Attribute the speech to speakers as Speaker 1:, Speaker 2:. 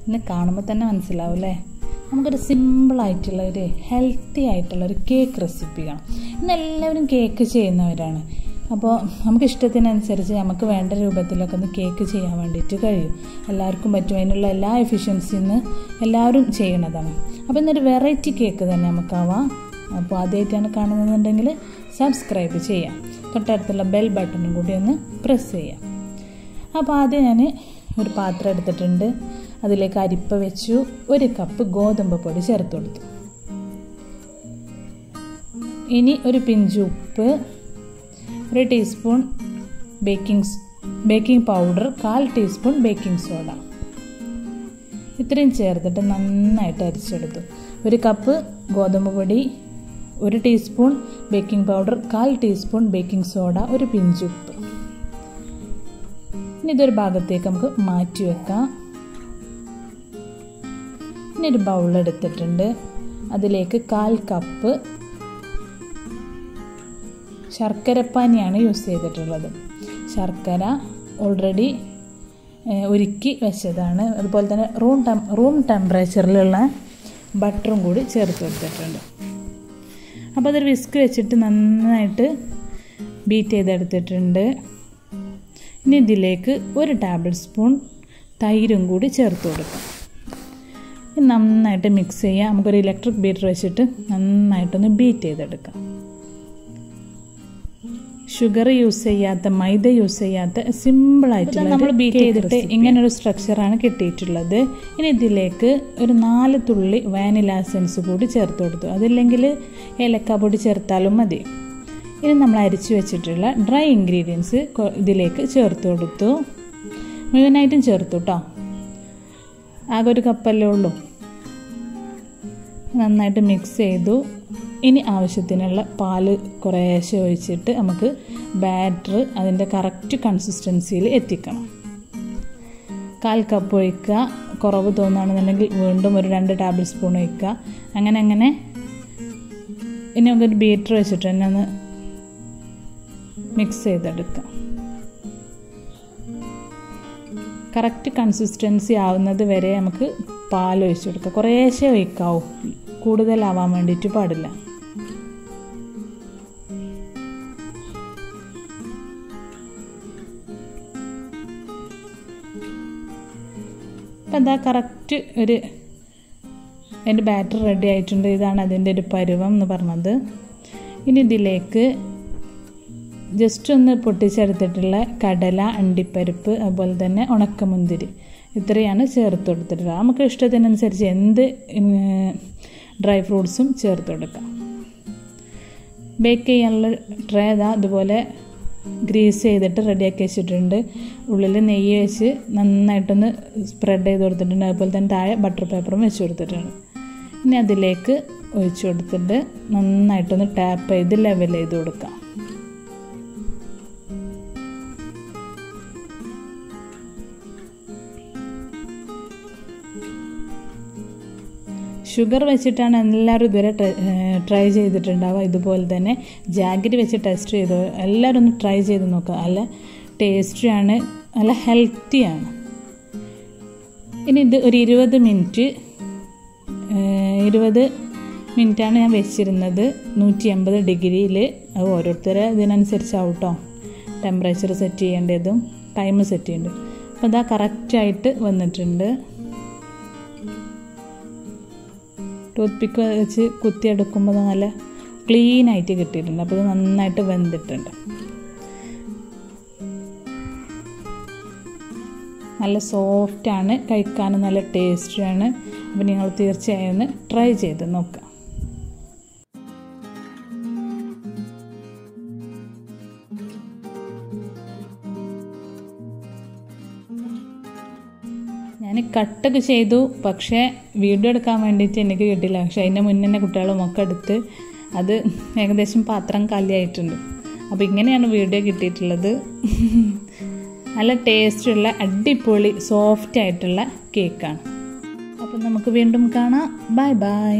Speaker 1: ഇന്ന് കാണുമ്പോൾ തന്നെ മനസ്സിലാവും അല്ലേ. നമുക്കൊരു സിമ്പിളായിട്ടുള്ള ഒരു ഹെൽത്തി ആയിട്ടുള്ള ഒരു കേക്ക് റെസിപ്പി കാണാം. ഇന്ന് എല്ലാവരും കേക്ക് ചെയ്യുന്നവരാണ്. അപ്പോൾ നമുക്ക് ഇഷ്ടത്തിനനുസരിച്ച് നമുക്ക് വേണ്ട രൂപത്തിലൊക്കെ ഒന്ന് കേക്ക് ചെയ്യാൻ വേണ്ടിയിട്ട് കഴിയും. എല്ലാവർക്കും പറ്റും. അതിനുള്ള എല്ലാ എഫിഷ്യൻസിന്ന് എല്ലാവരും ചെയ്യണതാണ്. അപ്പോൾ ഇന്നൊരു വെറൈറ്റി കേക്ക് തന്നെ നമുക്കാവാം. അപ്പോൾ ആദ്യമായിട്ടാണ് കാണുന്നതെന്നുണ്ടെങ്കിൽ സബ്സ്ക്രൈബ് ചെയ്യാം. തൊട്ടടുത്തുള്ള ബെൽ ബട്ടണും കൂടി ഒന്ന് പ്രസ് ചെയ്യാം. അപ്പോൾ ആദ്യം ഞാൻ ഒരു പാത്രം എടുത്തിട്ടുണ്ട്. അതിലേക്ക് അരിപ്പ വെച്ചു. 1 കപ്പ് ഗോതമ്പ് പൊടി ചേർത്ത് കൊടുത്തു. ഇനി ഒരു പിഞ്ച് ഉപ്പ്, 1 teaspoon baking powder, 1/4 teaspoon baking soda, ഇത്രയും ചേർത്തിട്ട് നന്നായിട്ട് അരിച്ചെടുത്തു. 1 കപ്പ് ഗോതമ്പ് പൊടി, 1 teaspoon baking powder, 1/4 teaspoon baking soda, 1 pinch ഉപ്പ്. ഇനി ഇതൊരു ഭാഗത്തേക്ക് നമുക്ക് മാറ്റി വെക്കാം. ഇനി ഒരു ബൗൾ എടുത്തിട്ടുണ്ട്. അതിലേക്ക് 1/4 കപ്പ് ശർക്കരപ്പാനിയാണ് യൂസ് ചെയ്തിട്ടുള്ളത്. ശർക്കര ഓൾറെഡി ഉരുക്കി വെച്ചതാണ്. അതുപോലെ തന്നെ റൂം ടെമ്പറേച്ചറിലുള്ള ബട്ടറും കൂടി ചേർത്ത് കൊടുത്തിട്ടുണ്ട്. അപ്പോൾ അതൊരു വിസ്ക് വെച്ചിട്ട് നന്നായിട്ട് ബീറ്റ് ചെയ്തെടുത്തിട്ടുണ്ട്. ഇനി ഇതിലേക്ക് 1 ടേബിൾ സ്പൂൺ തൈരും കൂടി ചേർത്ത് കൊടുക്കാം. ഇത് നന്നായിട്ട് മിക്സ് ചെയ്യാം. നമുക്കൊരു ഇലക്ട്രിക് ബീറ്റർ വെച്ചിട്ട് നന്നായിട്ടൊന്ന് ബീറ്റ് ചെയ്തെടുക്കാം. ഷുഗർ യൂസ് ചെയ്യാത്ത, മൈദ യൂസ് ചെയ്യാത്ത സിമ്പിളായിട്ടുള്ള നമ്മൾ ബീറ്റ് ചെയ്തിട്ട് ഇങ്ങനൊരു സ്ട്രക്ചറാണ് കിട്ടിയിട്ടുള്ളത്. ഇനി ഇതിലേക്ക് ഒരു 4 തുള്ളി വാനില എസൻസ് കൂടി ചേർത്ത് കൊടുത്തു. അതില്ലെങ്കിൽ ഏലക്കാപ്പൊടി ചേർത്താലും മതി. ഇനി നമ്മൾ അരിച്ചു വെച്ചിട്ടുള്ള ഡ്രൈ ഇൻഗ്രീഡിയൻസ് ഇതിലേക്ക് ചേർത്ത് കൊടുത്തു. മുഴുവനായിട്ടും ചേർത്തു കേട്ടോ. ആകെ 1 കപ്പല്ലേ ഉള്ളൂ. നന്നായിട്ട് മിക്സ് ചെയ്തു. ഇനി ആവശ്യത്തിനുള്ള പാല് കുറേശ്ശെ ഒഴിച്ചിട്ട് നമുക്ക് ബാറ്റർ അതിൻ്റെ കറക്റ്റ് കൺസിസ്റ്റൻസിയിൽ എത്തിക്കണം. 1/4 കപ്പ് ഒഴിക്കുക. കുറവ് തോന്നുകയാണെന്നുണ്ടെങ്കിൽ വീണ്ടും ഒരു 2 ടേബിൾ സ്പൂൺ ഒഴിക്കുക. അങ്ങനെ ഇനി നമുക്കൊരു ബീറ്റർ വെച്ചിട്ട് തന്നെ ഒന്ന് മിക്സ് ചെയ്തെടുക്കാം. കറക്റ്റ് കൺസിസ്റ്റൻസി ആവുന്നത് വരെ നമുക്ക് പാൽ ഒഴിച്ചു കൊടുക്കാം. കുറേശ്ശെ ഒഴിക്കാവും, കൂടുതലാവാൻ വേണ്ടിയിട്ട് പാടില്ല. അപ്പം എന്താ കറക്റ്റ് എൻ്റെ ബാറ്റർ റെഡി ആയിട്ടുണ്ട്. ഇതാണ് അതിൻ്റെ ഒരു പരുവം എന്ന് പറഞ്ഞത്. ഇനി ഇതിലേക്ക് ജസ്റ്റ് ഒന്ന് പൊട്ടിച്ചെടുത്തിട്ടുള്ള കടല, അണ്ടിപ്പരിപ്പ്, അതുപോലെ തന്നെ ഉണക്കമുന്തിരി, ഇത്രയാണ് ചേർത്ത് കൊടുത്തിട്ടുള്ളത്. നമുക്ക് ഇഷ്ടത്തിനനുസരിച്ച് എന്ത് ഡ്രൈ ഫ്രൂട്ട്സും ചേർത്ത് കൊടുക്കാം. ബേക്ക് ചെയ്യാനുള്ള ട്രേ അതുപോലെ ഗ്രീസ് ചെയ്തിട്ട് റെഡിയാക്കി വെച്ചിട്ടുണ്ട്. ഉള്ളിൽ നെയ്യ് വെച്ച് നന്നായിട്ടൊന്ന് സ്പ്രെഡ് ചെയ്ത് കൊടുത്തിട്ടുണ്ട്. അതുപോലെ തന്നെ താഴെ ബട്ടർ പേപ്പറും വെച്ച് കൊടുത്തിട്ടുണ്ട്. ഇനി അതിലേക്ക് ഒഴിച്ചു കൊടുത്തിട്ട് നന്നായിട്ടൊന്ന് ടാപ്പ് ചെയ്ത് ലെവൽ ചെയ്ത് കൊടുക്കാം. ഷുഗർ വെച്ചിട്ടാണ് എല്ലാവരും ഇതുവരെ ട്രൈ ചെയ്തിട്ടുണ്ടാവുക. ഇതുപോലെ തന്നെ ജാഗരി വെച്ച് ടെസ്റ്റ് ചെയ്തു. എല്ലാവരും ഒന്ന് ട്രൈ ചെയ്ത് നോക്കുക. നല്ല ടേസ്റ്റിയാണ്, നല്ല ഹെൽത്തിയാണ്. ഇനി ഇത് ഒരു 20 മിനിറ്റാണ് ഞാൻ വെച്ചിരുന്നത്. 180 ഡിഗ്രിയിൽ. അത് ഓരോരുത്തരെ ഇതിനനുസരിച്ചാവും കേട്ടോ ടെമ്പറേച്ചർ സെറ്റ് ചെയ്യേണ്ടതും ടൈം സെറ്റ് ചെയ്യേണ്ടത്. അപ്പോൾ ഇതാ കറക്റ്റായിട്ട് വന്നിട്ടുണ്ട്. ടൂത്ത് പിക്ക് വെച്ച് കുത്തിയെടുക്കുമ്പോൾ നല്ല ക്ലീനായിട്ട് കിട്ടിയിട്ടുണ്ട്. അപ്പോൾ ഇത് നന്നായിട്ട് വെന്തിട്ടുണ്ട്. നല്ല സോഫ്റ്റാണ്, കഴിക്കാനും നല്ല ടേസ്റ്റിയാണ്. അപ്പോൾ നിങ്ങൾ തീർച്ചയായും ഒന്ന് ട്രൈ ചെയ്ത് നോക്കുക. ഞാൻ കട്ടൊക്കെ ചെയ്തു, പക്ഷേ വീഡിയോ എടുക്കാൻ വേണ്ടിയിട്ട് എനിക്ക് കിട്ടില്ല. പക്ഷേ അതിൻ്റെ മുന്നേ തന്നെ കുട്ടികളും ഒക്കെ എടുത്ത് അത് ഏകദേശം പാത്രം കാലിയായിട്ടുണ്ട്. അപ്പോൾ ഇങ്ങനെയാണ് വീഡിയോ കിട്ടിയിട്ടുള്ളത്. നല്ല ടേസ്റ്റുള്ള അടിപൊളി സോഫ്റ്റ് ആയിട്ടുള്ള കേക്കാണ്. അപ്പോൾ നമുക്ക് വീണ്ടും കാണാം. Bye bye.